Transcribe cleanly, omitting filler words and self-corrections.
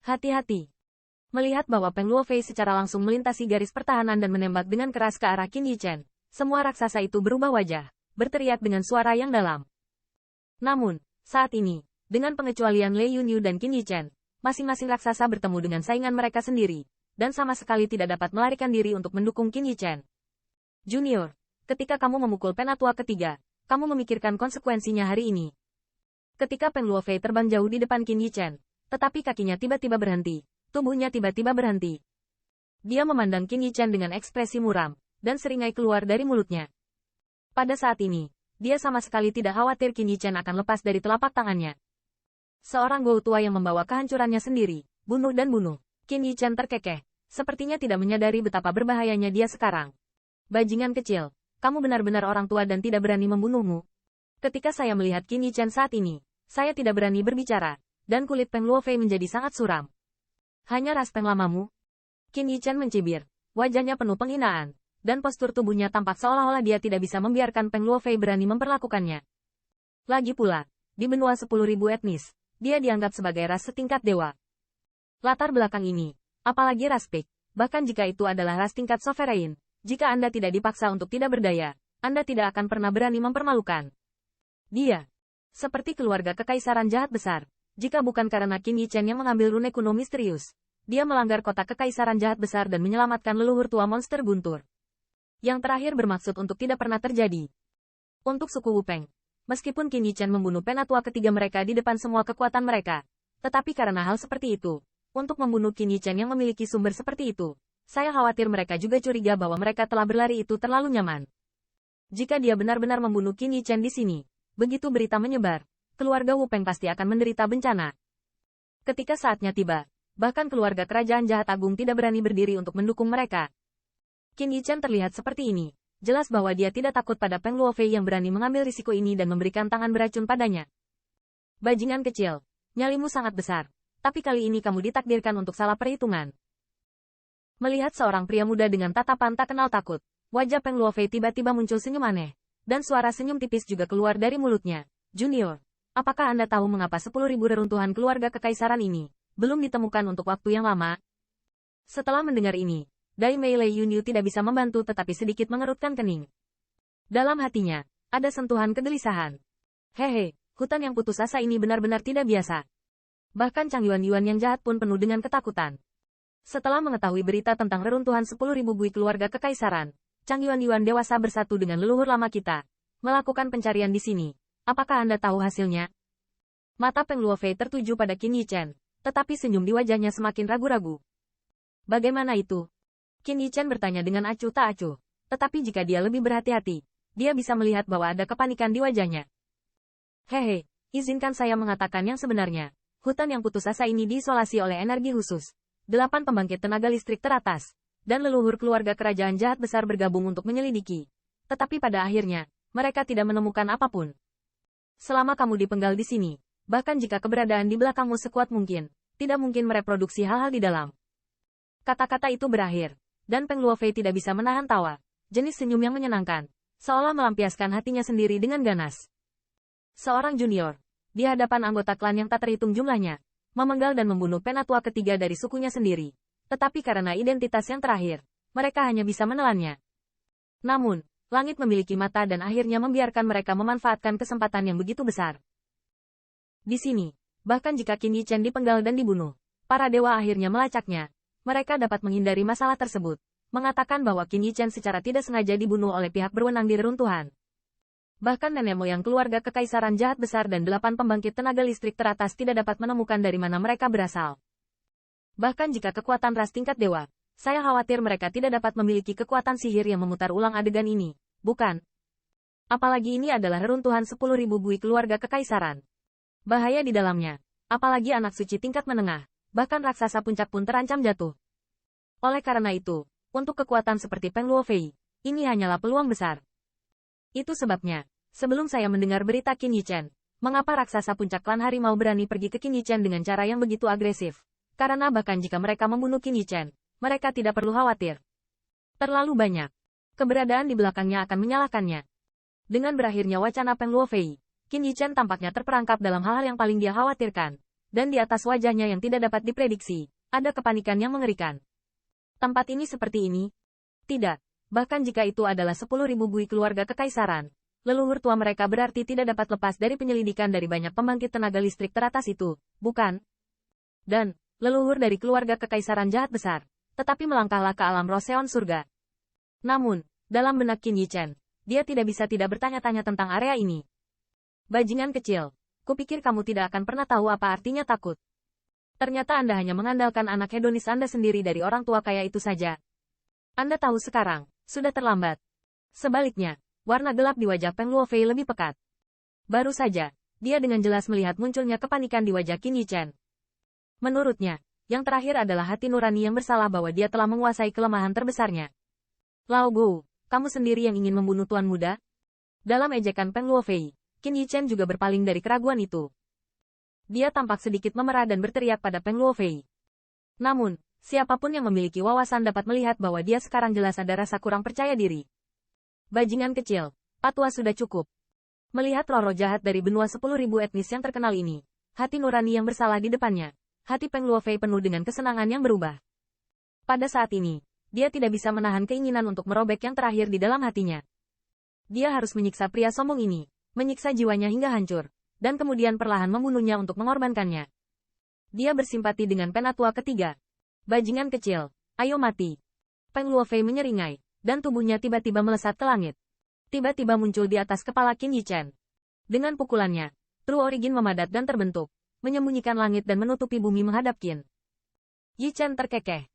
Hati-hati. Melihat bahwa Peng Luofei secara langsung melintasi garis pertahanan dan menembak dengan keras ke arah Qin Yichen, semua raksasa itu berubah wajah, berteriak dengan suara yang dalam. Namun, saat ini, dengan pengecualian Lei Yunyu dan Qin Yichen, masing-masing raksasa bertemu dengan saingan mereka sendiri, dan sama sekali tidak dapat melarikan diri untuk mendukung Qin Yichen. Junior, ketika kamu memukul penatua ketiga, kamu memikirkan konsekuensinya hari ini. Ketika Peng Luofei terbang jauh di depan Qin Yichen, tetapi kakinya tiba-tiba berhenti, tubuhnya tiba-tiba berhenti. Dia memandang Qin Yichen dengan ekspresi muram, dan seringai keluar dari mulutnya. Pada saat ini, dia sama sekali tidak khawatir Qin Yichen akan lepas dari telapak tangannya. Seorang gou tua yang membawa kehancurannya sendiri, bunuh dan bunuh. Qin Yichen terkekeh, sepertinya tidak menyadari betapa berbahayanya dia sekarang. Bajingan kecil, kamu benar-benar orang tua dan tidak berani membunuhmu. Ketika saya melihat Qin Yichen saat ini, saya tidak berani berbicara, dan kulit Peng Luofei menjadi sangat suram. Hanya ras Peng lamamu? Qin Yichen mencibir, wajahnya penuh penghinaan, dan postur tubuhnya tampak seolah-olah dia tidak bisa membiarkan Peng Luofei berani memperlakukannya. Lagi pula, di benua 10.000 etnis, dia dianggap sebagai ras setingkat dewa. Latar belakang ini, apalagi ras Pik, bahkan jika itu adalah ras tingkat sovereign, jika Anda tidak dipaksa untuk tidak berdaya, Anda tidak akan pernah berani mempermalukan dia. Seperti keluarga kekaisaran jahat besar. Jika bukan karena Qin Yichen yang mengambil rune kuno misterius, dia melanggar kotak kekaisaran jahat besar dan menyelamatkan leluhur tua monster guntur. Yang terakhir bermaksud untuk tidak pernah terjadi. Untuk suku Wu Peng, meskipun Qin Yichen membunuh penatua ketiga mereka di depan semua kekuatan mereka, tetapi karena hal seperti itu, untuk membunuh Qin Yichen yang memiliki sumber seperti itu, saya khawatir mereka juga curiga bahwa mereka telah berlari itu terlalu nyaman. Jika dia benar-benar membunuh Qin Yichen di sini, begitu berita menyebar, keluarga Wu Peng pasti akan menderita bencana. Ketika saatnya tiba, bahkan keluarga kerajaan jahat agung tidak berani berdiri untuk mendukung mereka. Qin Yichen terlihat seperti ini, jelas bahwa dia tidak takut pada Peng Luofei yang berani mengambil risiko ini dan memberikan tangan beracun padanya. Bajingan kecil, nyalimu sangat besar, tapi kali ini kamu ditakdirkan untuk salah perhitungan. Melihat seorang pria muda dengan tatapan tak kenal takut, wajah Peng Luofei tiba-tiba muncul senyum aneh, dan suara senyum tipis juga keluar dari mulutnya. Junior, apakah Anda tahu mengapa 10.000 reruntuhan keluarga kekaisaran ini belum ditemukan untuk waktu yang lama? Setelah mendengar ini, Dai Mei Lei Yunyu tidak bisa membantu tetapi sedikit mengerutkan kening. Dalam hatinya, ada sentuhan kegelisahan. Hehe, hutan yang putus asa ini benar-benar tidak biasa. Bahkan Chang Yuan yang jahat pun penuh dengan ketakutan. Setelah mengetahui berita tentang reruntuhan 10.000 bui keluarga kekaisaran, Chang Yuan dewasa bersatu dengan leluhur lama kita, melakukan pencarian di sini. Apakah Anda tahu hasilnya? Mata Peng Luofei tertuju pada Qin Yichen, tetapi senyum di wajahnya semakin ragu-ragu. Bagaimana itu? Qin Yichen bertanya dengan acuh tak acuh, tetapi jika dia lebih berhati-hati, dia bisa melihat bahwa ada kepanikan di wajahnya. Hehe, izinkan saya mengatakan yang sebenarnya. Hutan yang putus asa ini diisolasi oleh energi khusus. 8 pembangkit tenaga listrik teratas, dan leluhur keluarga kerajaan jahat besar bergabung untuk menyelidiki. Tetapi pada akhirnya, mereka tidak menemukan apapun. Selama kamu dipenggal di sini, bahkan jika keberadaan di belakangmu sekuat mungkin, tidak mungkin mereproduksi hal-hal di dalam. Kata-kata itu berakhir, dan Peng Luofei tidak bisa menahan tawa, jenis senyum yang menyenangkan, seolah melampiaskan hatinya sendiri dengan ganas. Seorang junior, di hadapan anggota klan yang tak terhitung jumlahnya, memenggal dan membunuh penatua ketiga dari sukunya sendiri. Tetapi karena identitas yang terakhir, mereka hanya bisa menelannya. Namun, langit memiliki mata dan akhirnya membiarkan mereka memanfaatkan kesempatan yang begitu besar. Di sini, bahkan jika Qin Yichen dipenggal dan dibunuh, para dewa akhirnya melacaknya. Mereka dapat menghindari masalah tersebut, mengatakan bahwa Qin Yichen secara tidak sengaja dibunuh oleh pihak berwenang di reruntuhan. Bahkan nenek moyang keluarga kekaisaran jahat besar dan 8 pembangkit tenaga listrik teratas tidak dapat menemukan dari mana mereka berasal. Bahkan jika kekuatan ras tingkat dewa, saya khawatir mereka tidak dapat memiliki kekuatan sihir yang memutar ulang adegan ini, bukan? Apalagi ini adalah reruntuhan 10.000 bui keluarga kekaisaran. Bahaya di dalamnya, apalagi anak suci tingkat menengah, bahkan raksasa puncak pun terancam jatuh. Oleh karena itu, untuk kekuatan seperti Peng Luofei, ini hanyalah peluang besar. Itu sebabnya, sebelum saya mendengar berita Qin Yichen, mengapa raksasa puncak klan harimau berani pergi ke Qin Yichen dengan cara yang begitu agresif? Karena bahkan jika mereka membunuh Qin Yichen, mereka tidak perlu khawatir. Terlalu banyak. Keberadaan di belakangnya akan menyalahkannya. Dengan berakhirnya wacana Peng Luofei, Qin Yichen tampaknya terperangkap dalam hal-hal yang paling dia khawatirkan. dan di atas wajahnya yang tidak dapat diprediksi, ada kepanikan yang mengerikan. Tempat ini seperti ini? Tidak. Bahkan jika itu adalah 10.000 bui keluarga kekaisaran, leluhur tua mereka berarti tidak dapat lepas dari penyelidikan dari banyak pembangkit tenaga listrik teratas itu, bukan? Dan, leluhur dari keluarga kekaisaran jahat besar, tetapi melangkahlah ke alam Roseon surga. Namun, dalam benak Qin Yichen, dia tidak bisa tidak bertanya-tanya tentang area ini. Bajingan kecil, kupikir kamu tidak akan pernah tahu apa artinya takut. Ternyata Anda hanya mengandalkan anak hedonis Anda sendiri dari orang tua kaya itu saja. Anda tahu sekarang, sudah terlambat. Sebaliknya, warna gelap di wajah Peng Luofei lebih pekat. Baru saja, dia dengan jelas melihat munculnya kepanikan di wajah Qin Yichen. Menurutnya, yang terakhir adalah hati nurani yang bersalah bahwa dia telah menguasai kelemahan terbesarnya. Lao Gou, kamu sendiri yang ingin membunuh Tuan Muda? Dalam ejekan Peng Luofei, Qin Yichen juga berpaling dari keraguan itu. Dia tampak sedikit memerah dan berteriak pada Peng Luofei. Namun, siapapun yang memiliki wawasan dapat melihat bahwa dia sekarang jelas ada rasa kurang percaya diri. Bajingan kecil, patwa sudah cukup. Melihat roh-roh jahat dari benua 10.000 etnis yang terkenal ini, hati nurani yang bersalah di depannya, hati Peng Luofei penuh dengan kesenangan yang berubah. Pada saat ini, dia tidak bisa menahan keinginan untuk merobek yang terakhir di dalam hatinya. Dia harus menyiksa pria sombong ini, menyiksa jiwanya hingga hancur, dan kemudian perlahan membunuhnya untuk mengorbankannya. Dia bersimpati dengan penatua ketiga. Bajingan kecil, ayo mati. Peng Luofei menyeringai, dan tubuhnya tiba-tiba melesat ke langit. Tiba-tiba muncul di atas kepala Qin Yichen. Dengan pukulannya, True Origin memadat dan terbentuk, menyembunyikan langit dan menutupi bumi menghadap Qin Yichen terkekeh.